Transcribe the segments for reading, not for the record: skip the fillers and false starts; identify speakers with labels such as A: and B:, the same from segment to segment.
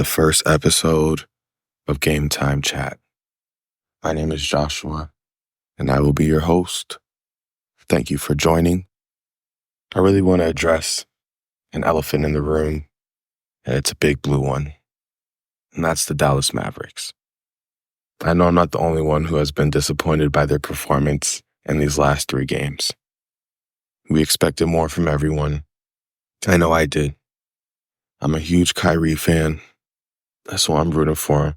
A: the first episode of Game Time Chat. My name is Joshua, and I will be your host. Thank you for joining. I really want to address an elephant in the room, and it's a big blue one, and that's the Dallas Mavericks. I know I'm not the only one who has been disappointed by their performance in these last 3 games. We expected more from everyone. I know I did. I'm a huge Kyrie fan. That's why I'm rooting for him.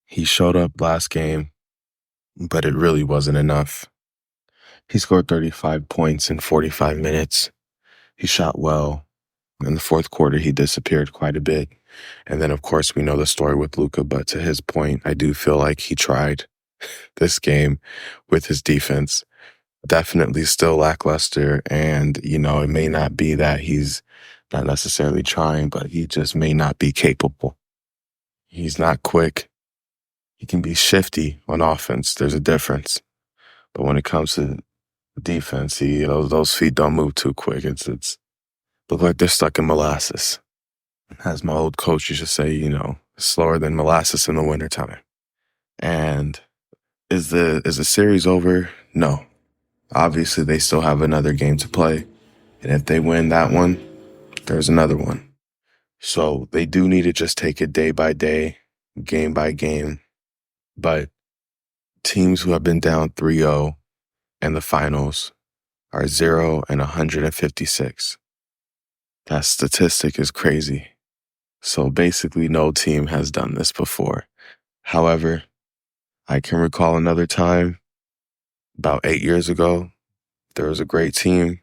A: He showed up last game, but it really wasn't enough. He scored 35 points in 45 minutes. He shot well. In the fourth quarter, he disappeared quite a bit. And then, of course, we know the story with Luka, but to his point, I do feel like he tried this game with his defense. Definitely still lackluster, and, it may not be that he's not necessarily trying, but he just may not be capable. He's not quick. He can be shifty on offense. There's a difference. But when it comes to defense, those feet don't move too quick. It's look like they're stuck in molasses. As my old coach used to say, slower than molasses in the wintertime. And is the series over? No. Obviously, they still have another game to play. And if they win that one, there's another one. So they do need to just take it day by day, game by game. But teams who have been down 3-0 in the finals are 0-156. That statistic is crazy. So basically, no team has done this before. However, I can recall another time, about 8 years ago, there was a great team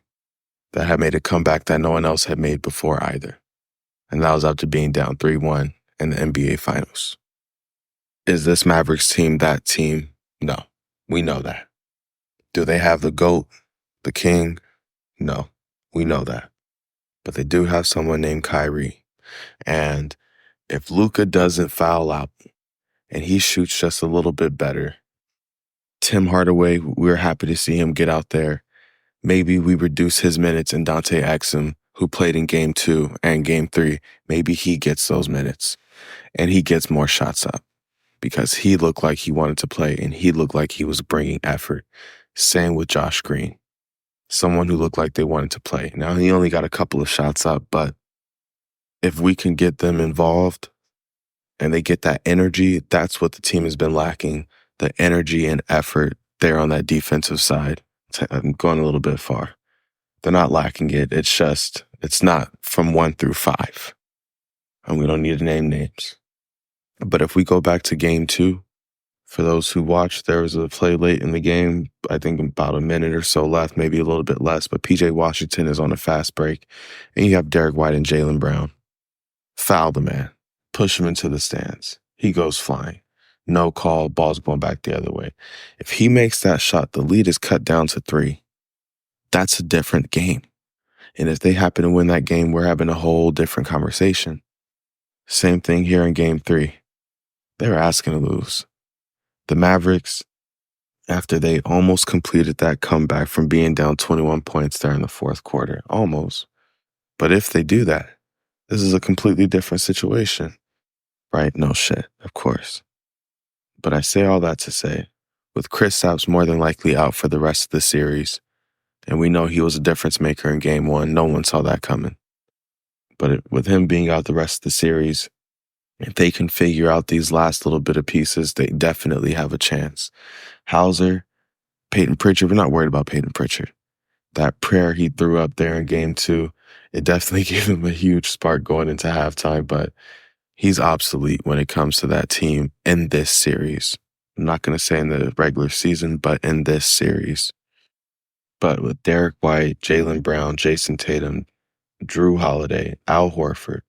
A: that had made a comeback that no one else had made before either. And that was after being down 3-1 in the NBA Finals. Is this Mavericks team that team? No, we know that. Do they have the GOAT, the king? No, we know that. But they do have someone named Kyrie. And if Luka doesn't foul out and he shoots just a little bit better, Tim Hardaway, we're happy to see him get out there. Maybe we reduce his minutes, and Dante Exum, who played in Game 2 and Game 3, maybe he gets those minutes and he gets more shots up because he looked like he wanted to play and he looked like he was bringing effort. Same with Josh Green, someone who looked like they wanted to play. Now, he only got a couple of shots up, but if we can get them involved and they get that energy, that's what the team has been lacking, the energy and effort there on that defensive side. I'm going a little bit far. They're not lacking it. It's not from 1 through 5. And we don't need to name names. But if we go back to Game 2, for those who watched, there was a play late in the game, I think about a minute or so left, maybe a little bit less, but PJ Washington is on a fast break, and you have Derek White and Jaylen Brown. Foul the man. Push him into the stands. He goes flying. No call, ball's going back the other way. If he makes that shot, the lead is cut down to 3. That's a different game. And if they happen to win that game, we're having a whole different conversation. Same thing here in Game 3. They were asking to lose. The Mavericks, after they almost completed that comeback from being down 21 points there in the fourth quarter, almost. But if they do that, this is a completely different situation, right? No shit, of course. But I say all that to say, with Kristaps more than likely out for the rest of the series, and we know he was a difference maker in Game 1, no one saw that coming. But with him being out the rest of the series, if they can figure out these last little bit of pieces, they definitely have a chance. Hauser, Peyton Pritchard, we're not worried about Peyton Pritchard. That prayer he threw up there in Game 2, it definitely gave him a huge spark going into halftime, but he's obsolete when it comes to that team in this series. I'm not going to say in the regular season, but in this series. But with Derek White, Jaylen Brown, Jason Tatum, Drew Holiday, Al Horford,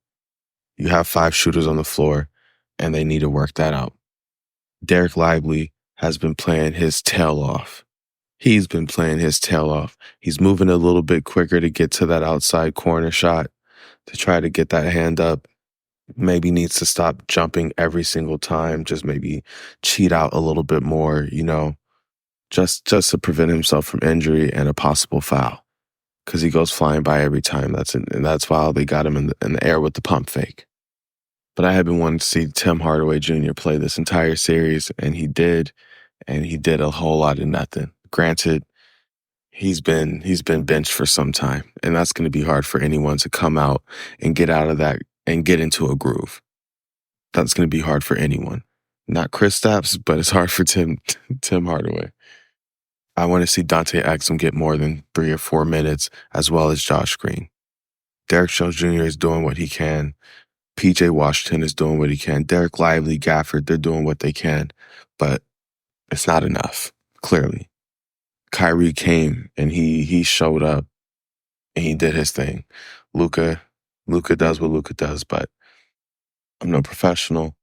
A: you have 5 shooters on the floor, and they need to work that out. Derek Lively has been playing his tail off. He's been playing his tail off. He's moving a little bit quicker to get to that outside corner shot, to try to get that hand up. Maybe needs to stop jumping every single time, just maybe cheat out a little bit more, just to prevent himself from injury and a possible foul, because he goes flying by every time. That's why they got him in the air with the pump fake. But I have been wanting to see Tim Hardaway Jr. play this entire series, and he did a whole lot of nothing. Granted, he's been benched for some time, and that's going to be hard for anyone to come out and get out of that and get into a groove. That's going to be hard for anyone. Not Kristaps, but it's hard for Tim Hardaway. I want to see Dante Exum get more than 3 or 4 minutes, as well as Josh Green. Derek Jones Jr. is doing what he can. PJ Washington is doing what he can. Derek Lively, Gafford, they're doing what they can. But it's not enough, clearly. Kyrie came and he showed up and he did his thing. Luka does what Luka does, but I'm no professional.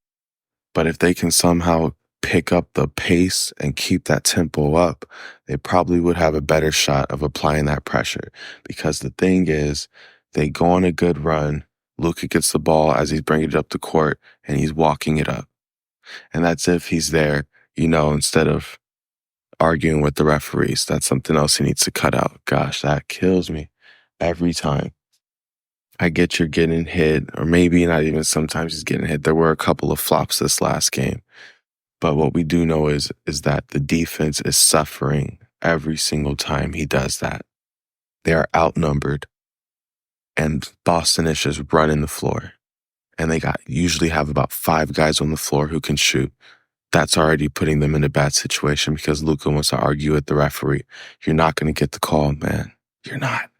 A: But if they can somehow pick up the pace and keep that tempo up, they probably would have a better shot of applying that pressure. Because the thing is, they go on a good run, Luka gets the ball as he's bringing it up the court, and he's walking it up. And that's if he's there, instead of arguing with the referees. That's something else he needs to cut out. Gosh, that kills me every time. I get you're getting hit, or maybe not even sometimes he's getting hit. There were a couple of flops this last game. But what we do know is that the defense is suffering every single time he does that. They are outnumbered, and Boston is just running the floor. And they usually have about 5 guys on the floor who can shoot. That's already putting them in a bad situation because Luka wants to argue with the referee. You're not going to get the call, man. You're not.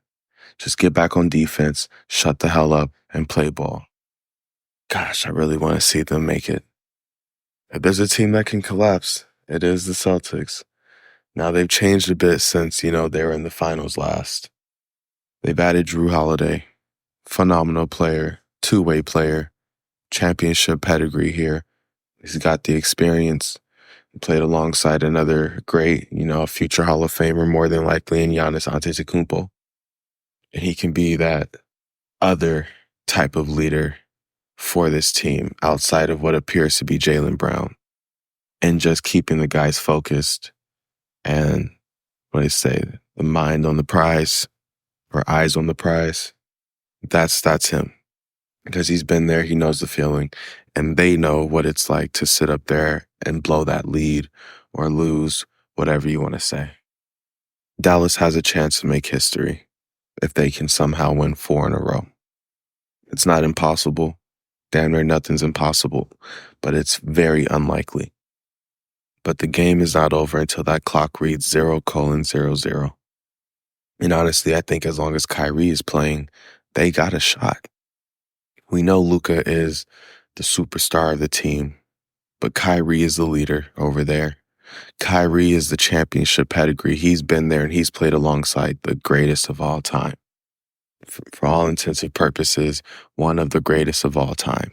A: Just get back on defense, shut the hell up, and play ball. Gosh, I really want to see them make it. If there's a team that can collapse, it is the Celtics. Now, they've changed a bit since, they were in the finals last. They've added Drew Holiday, phenomenal player, two-way player, championship pedigree here. He's got the experience. He played alongside another great, future Hall of Famer, more than likely, in Giannis Antetokounmpo. And he can be that other type of leader for this team outside of what appears to be Jaylen Brown, and just keeping the guys focused and the mind on the prize or eyes on the prize. That's him, because he's been there. He knows the feeling, and they know what it's like to sit up there and blow that lead or lose, whatever you want to say. Dallas has a chance to make history if they can somehow win 4 in a row. It's not impossible. Damn near nothing's impossible, but it's very unlikely. But the game is not over until that clock reads 0:00. And honestly, I think as long as Kyrie is playing, they got a shot. We know Luka is the superstar of the team, but Kyrie is the leader over there. Kyrie is the championship pedigree. He's been there and he's played alongside the greatest of all time. For all intents and purposes, one of the greatest of all time.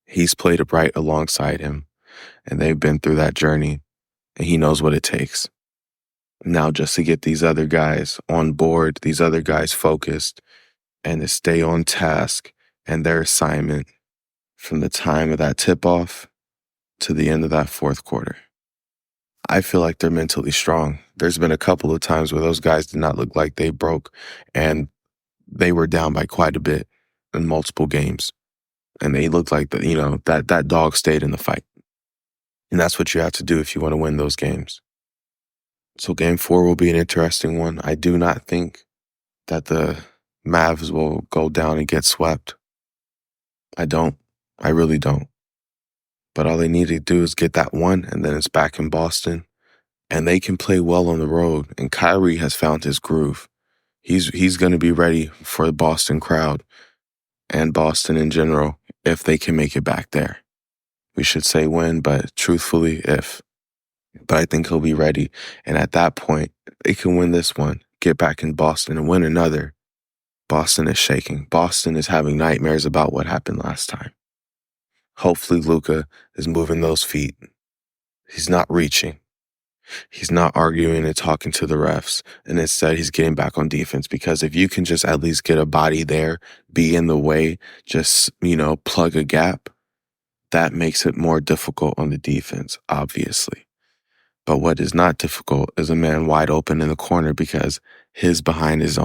A: He's played right alongside him, and they've been through that journey, and he knows what it takes. Now, just to get these other guys on board, these other guys focused, and to stay on task and their assignment from the time of that tip-off to the end of that fourth quarter. I feel like they're mentally strong. There's been a couple of times where those guys did not look like they broke, and they were down by quite a bit in multiple games. And they looked like that dog stayed in the fight. And that's what you have to do if you want to win those games. So game 4 will be an interesting one. I do not think that the Mavs will go down and get swept. I don't. I really don't. But all they need to do is get that one, and then it's back in Boston. And they can play well on the road. And Kyrie has found his groove. He's going to be ready for the Boston crowd and Boston in general if they can make it back there. We should say when, but truthfully, if. But I think he'll be ready. And at that point, they can win this one, get back in Boston and win another. Boston is shaking. Boston is having nightmares about what happened last time. Hopefully Luka is moving those feet. He's not reaching. He's not arguing and talking to the refs. And instead, he's getting back on defense, because if you can just at least get a body there, be in the way, just, plug a gap, that makes it more difficult on the defense, obviously. But what is not difficult is a man wide open in the corner because his behind is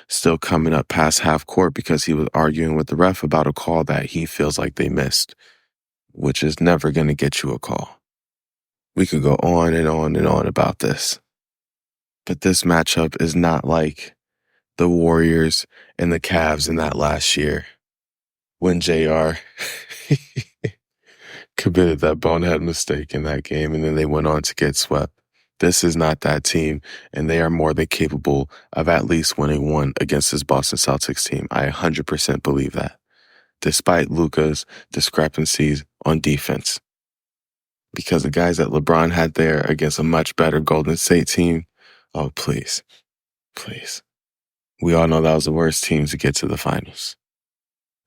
A: still coming up past half court because he was arguing with the ref about a call that he feels like they missed, which is never going to get you a call. We could go on and on and on about this. But this matchup is not like the Warriors and the Cavs in that last year when JR committed that bonehead mistake in that game and then they went on to get swept. This is not that team, and they are more than capable of at least winning one against this Boston Celtics team. I 100% believe that, despite Luka's discrepancies on defense. Because the guys that LeBron had there against a much better Golden State team, oh, please. We all know that was the worst team to get to the finals.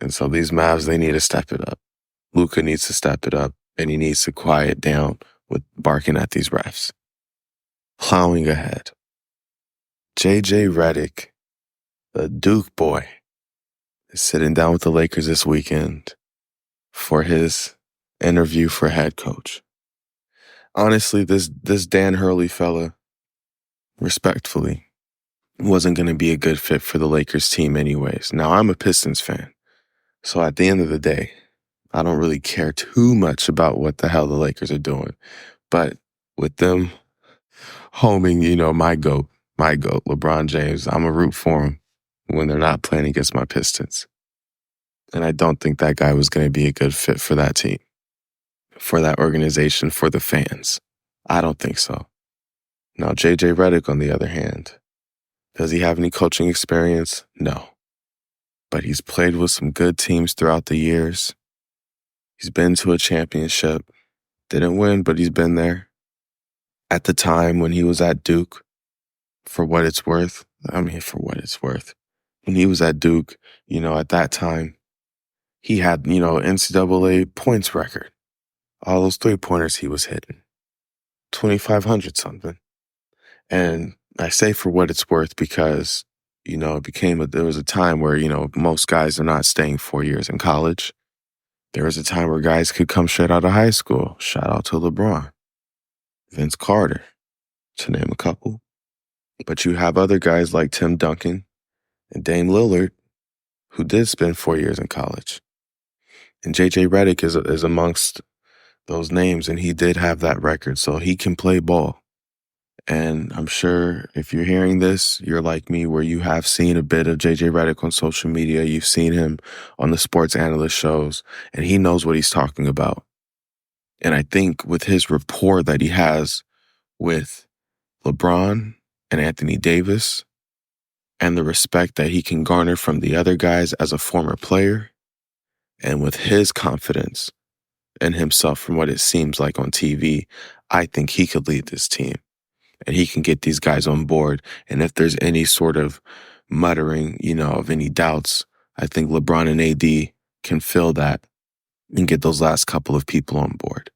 A: And so these Mavs, they need to step it up. Luka needs to step it up, and he needs to quiet down with barking at these refs. Plowing ahead. JJ Redick, the Duke boy, is sitting down with the Lakers this weekend for his interview for head coach. Honestly, this Dan Hurley fella, respectfully, wasn't going to be a good fit for the Lakers team anyways. Now, I'm a Pistons fan, so at the end of the day, I don't really care too much about what the hell the Lakers are doing. But with them homing, my GOAT, LeBron James, I'm a root for him when they're not playing against my Pistons. And I don't think that guy was going to be a good fit for that team, for that organization, for the fans. I don't think so. Now, JJ Redick, on the other hand, does he have any coaching experience? No. But he's played with some good teams throughout the years. He's been to a championship. Didn't win, but he's been there. At the time when he was at Duke, for what it's worth. When he was at Duke, at that time, he had, NCAA points record. All those three-pointers he was hitting. 2,500 something. And I say for what it's worth because, there was a time where, most guys are not staying 4 years in college. There was a time where guys could come straight out of high school. Shout out to LeBron, Vince Carter, to name a couple. But you have other guys like Tim Duncan and Dame Lillard who did spend 4 years in college. And JJ Redick is amongst those names, and he did have that record, so he can play ball. And I'm sure if you're hearing this, you're like me where you have seen a bit of JJ Redick on social media. You've seen him on the sports analyst shows, and he knows what he's talking about. And I think with his rapport that he has with LeBron and Anthony Davis and the respect that he can garner from the other guys as a former player, and with his confidence in himself from what it seems like on TV, I think he could lead this team. And he can get these guys on board. And if there's any sort of muttering, of any doubts, I think LeBron and AD can fill that and get those last couple of people on board.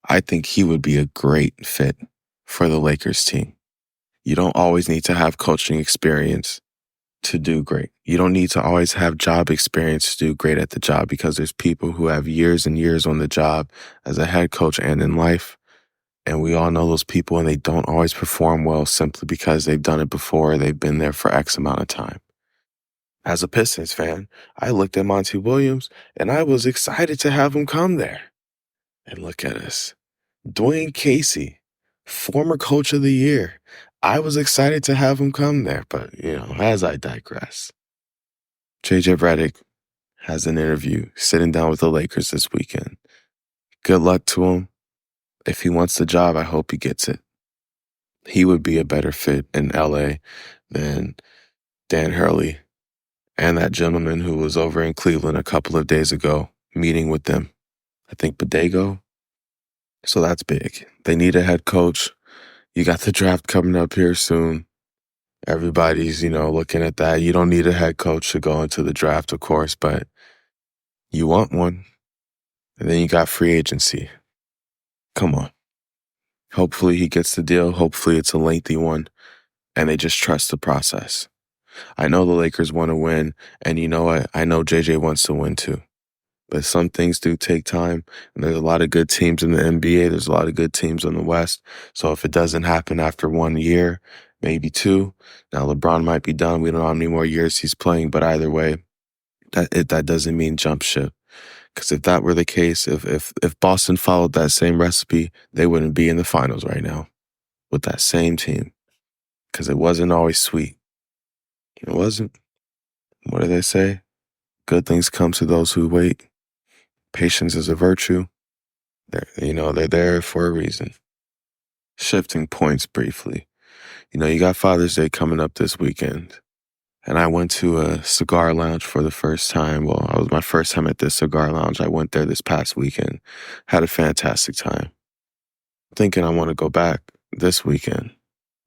A: I think he would be a great fit for the Lakers team. You don't always need to have coaching experience to do great. You don't need to always have job experience to do great at the job because there's people who have years and years on the job as a head coach and in life. And we all know those people, and they don't always perform well simply because they've done it before. They've been there for X amount of time. As a Pistons fan, I looked at Monty Williams, and I was excited to have him come there. And look at us. Dwayne Casey, former coach of the year. I was excited to have him come there, but, as I digress. JJ Redick has an interview sitting down with the Lakers this weekend. Good luck to him. If he wants the job, I hope he gets it. He would be a better fit in LA than Dan Hurley and that gentleman who was over in Cleveland a couple of days ago meeting with them. I think Bodego. So that's big. They need a head coach. You got the draft coming up here soon. Everybody's, looking at that. You don't need a head coach to go into the draft, of course, but you want one. And then you got free agency. Come on. Hopefully he gets the deal. Hopefully it's a lengthy one, and they just trust the process. I know the Lakers want to win, and you know what? I know JJ wants to win too. But some things do take time, and there's a lot of good teams in the NBA. There's a lot of good teams in the West. So if it doesn't happen after 1 year, maybe 2, now LeBron might be done. We don't know how many more years he's playing, but either way, that doesn't mean jump ship. Because if that were the case, if Boston followed that same recipe, they wouldn't be in the finals right now with that same team. Because it wasn't always sweet. It wasn't. What do they say? Good things come to those who wait. Patience is a virtue. They're there for a reason. Shifting points briefly. You got Father's Day coming up this weekend. And I went to a cigar lounge for the first time. Well, it was my first time at this cigar lounge. I went there this past weekend. Had a fantastic time. Thinking I want to go back this weekend,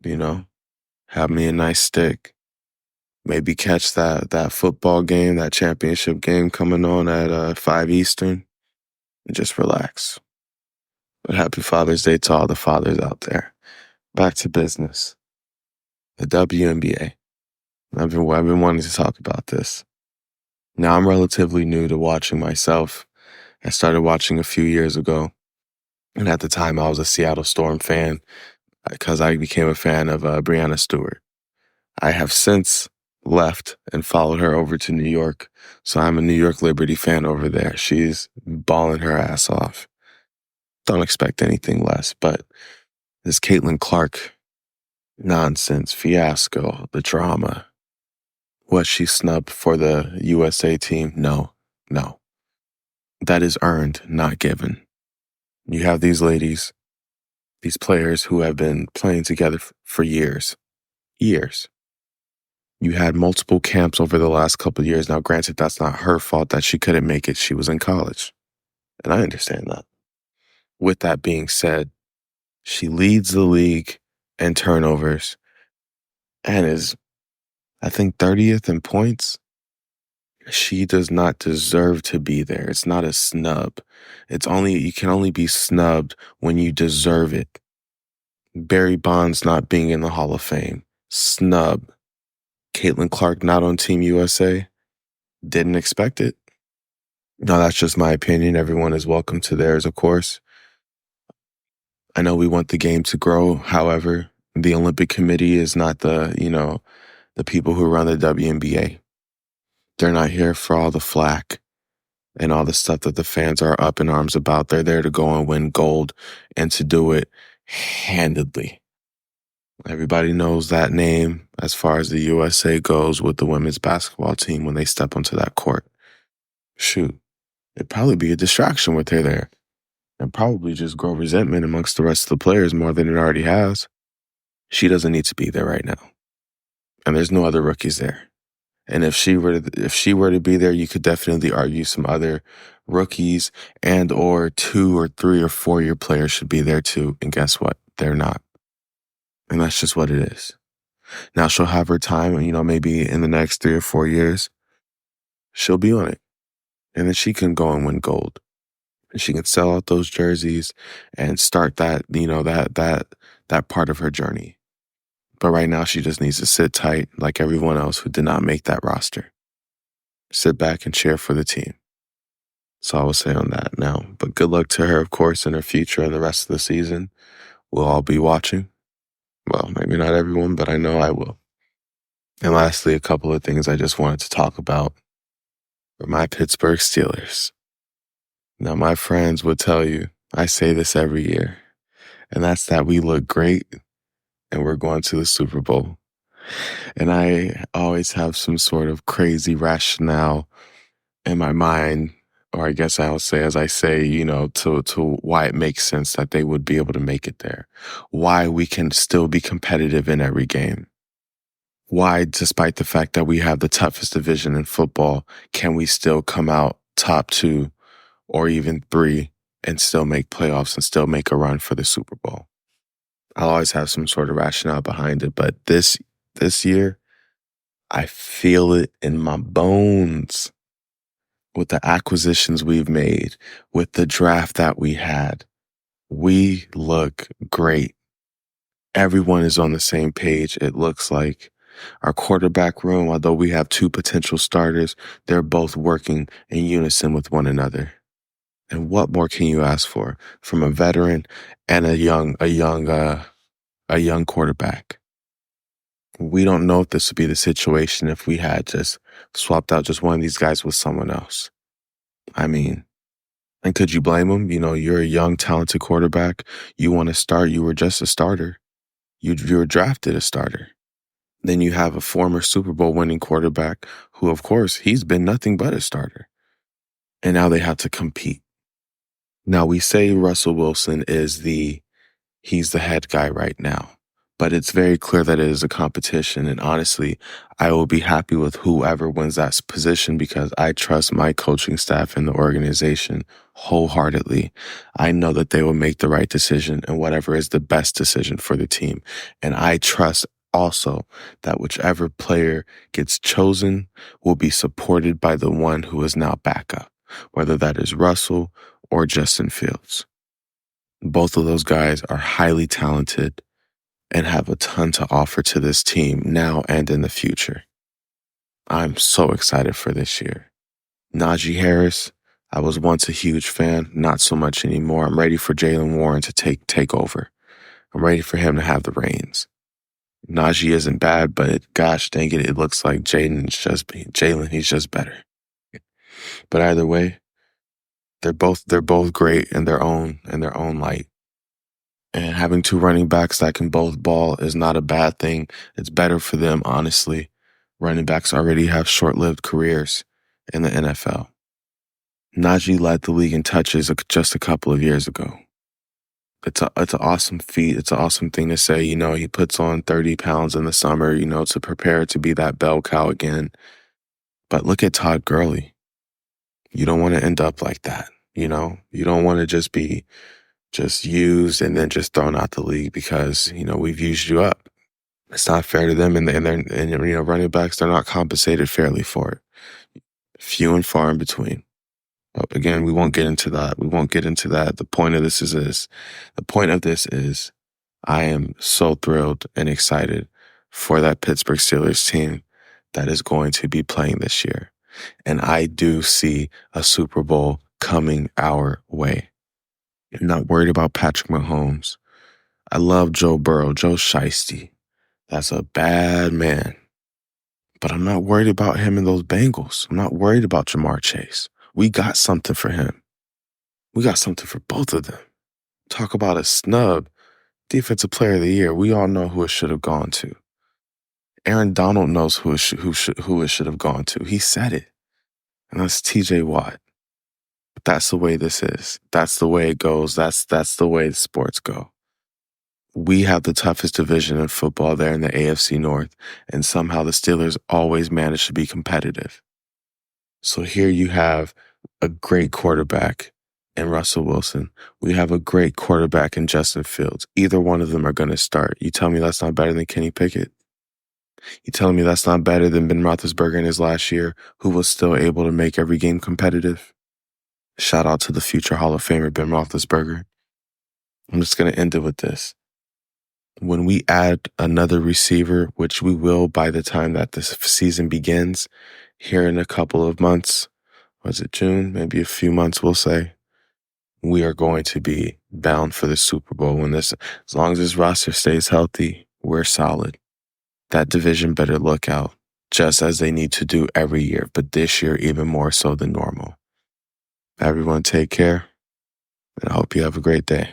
A: have me a nice stick. Maybe catch that football game, that championship game coming on at 5 Eastern, and just relax. But happy Father's Day to all the fathers out there. Back to business. The WNBA. I've been wanting to talk about this. Now, I'm relatively new to watching myself. I started watching a few years ago. And at the time, I was a Seattle Storm fan because I became a fan of Breanna Stewart. I have since left and followed her over to New York. So I'm a New York Liberty fan over there. She's balling her ass off. Don't expect anything less, but this Caitlin Clark nonsense, fiasco, the drama, was she snubbed for the USA team? No. That is earned, not given. You have these ladies, these players who have been playing together for years. You had multiple camps over the last couple of years. Now, granted, that's not her fault that she couldn't make it. She was in college. And I understand that. With that being said, she leads the league in turnovers and is, I think, 30th in points. She does not deserve to be there. It's not a snub. You can only be snubbed when you deserve it. Barry Bonds not being in the Hall of Fame. Snub. Caitlin Clark not on Team USA. Didn't expect it. No, that's just my opinion. Everyone is welcome to theirs, of course. I know we want the game to grow. However, the Olympic Committee is not the people who run the WNBA. They're not here for all the flack and all the stuff that the fans are up in arms about. They're there to go and win gold and to do it handedly. Everybody knows that name as far as the USA goes with the women's basketball team when they step onto that court. Shoot, it'd probably be a distraction with her there and probably just grow resentment amongst the rest of the players more than it already has. She doesn't need to be there right now. And there's no other rookies there. And if she were to be there, you could definitely argue some other rookies and or 2 or 3 or 4 year players should be there too. And guess what? They're not. And that's just what it is. Now she'll have her time, maybe in the next 3 or 4 years, she'll be on it. And then she can go and win gold. And she can sell out those jerseys and start that part of her journey. But right now, she just needs to sit tight like everyone else who did not make that roster. Sit back and cheer for the team. That's all I will say on that now. But good luck to her, of course, in her future and the rest of the season. We'll all be watching. Well, maybe not everyone, but I know I will. And lastly, a couple of things I just wanted to talk about were my Pittsburgh Steelers. Now, my friends would tell you, I say this every year, and that's that we look great and we're going to the Super Bowl. And I always have some sort of crazy rationale in my mind, or I guess I'll say, as I say, to why it makes sense that they would be able to make it there. Why we can still be competitive in every game. Why, despite the fact that we have the toughest division in football, can we still come out top 2 or even 3 and still make playoffs and still make a run for the Super Bowl? I'll always have some sort of rationale behind it, but this year, I feel it in my bones. With the acquisitions we've made, with the draft that we had, we look great. Everyone is on the same page, it looks like. Our quarterback room, although we have two potential starters, they're both working in unison with one another. And what more can you ask for from a veteran and a young quarterback? We don't know if this would be the situation if we had just swapped out just one of these guys with someone else. I mean, and could you blame them? You know, you're a young, talented quarterback. You want to start. You were just a starter. You were drafted a starter. Then you have a former Super Bowl winning quarterback who, of course, he's been nothing but a starter. And now they have to compete. Now, we say Russell Wilson he's the head guy right now. But it's very clear that it is a competition. And honestly, I will be happy with whoever wins that position because I trust my coaching staff and the organization wholeheartedly. I know that they will make the right decision and whatever is the best decision for the team. And I trust also that whichever player gets chosen will be supported by the one who is now backup, whether that is Russell or Justin Fields. Both of those guys are highly talented and have a ton to offer to this team now and in the future. I'm so excited for this year. Najee Harris, I was once a huge fan, not so much anymore. I'm ready for Jaylen Warren to take over. I'm ready for him to have the reins. Najee isn't bad, but gosh dang it, it looks like Jaylen, he's just better. But either way, they're both great in their own light. And having two running backs that can both ball is not a bad thing. It's better for them, honestly. Running backs already have short-lived careers in the NFL. Najee led the league in touches just a couple of years ago. It's an awesome feat. It's an awesome thing to say. You know, he puts on 30 pounds in the summer, you know, to prepare to be that bell cow again. But look at Todd Gurley. You don't want to end up like that, you know? You don't want to just be used and then just thrown out the league because, you know, we've used you up. It's not fair to them, and you know, running backs, they're not compensated fairly for it. Few and far in between. But again, we won't get into that. The point of this is I am so thrilled and excited for that Pittsburgh Steelers team that is going to be playing this year. And I do see a Super Bowl coming our way. I'm not worried about Patrick Mahomes. I love Joe Burrow, Joe Shiesty. That's a bad man. But I'm not worried about him and those Bengals. I'm not worried about Jamar Chase. We got something for him. We got something for both of them. Talk about a snub. Defensive Player of the Year. We all know who it should have gone to. Aaron Donald knows who it should have gone to. He said it. And that's TJ Watt. But that's the way this is. That's the way it goes. That's the way the sports go. We have the toughest division in football there in the AFC North, and somehow the Steelers always manage to be competitive. So here you have a great quarterback in Russell Wilson. We have a great quarterback in Justin Fields. Either one of them are going to start. You tell me that's not better than Kenny Pickett? You telling me that's not better than Ben Roethlisberger in his last year, who was still able to make every game competitive? Shout out to the future Hall of Famer, Ben Roethlisberger. I'm just going to end it with this. When we add another receiver, which we will by the time that this season begins, here in a couple of months, was it June? Maybe a few months, we'll say, we are going to be bound for the Super Bowl. As long as this roster stays healthy, we're solid. That division better look out, just as they need to do every year, but this year even more so than normal. Everyone take care, and I hope you have a great day.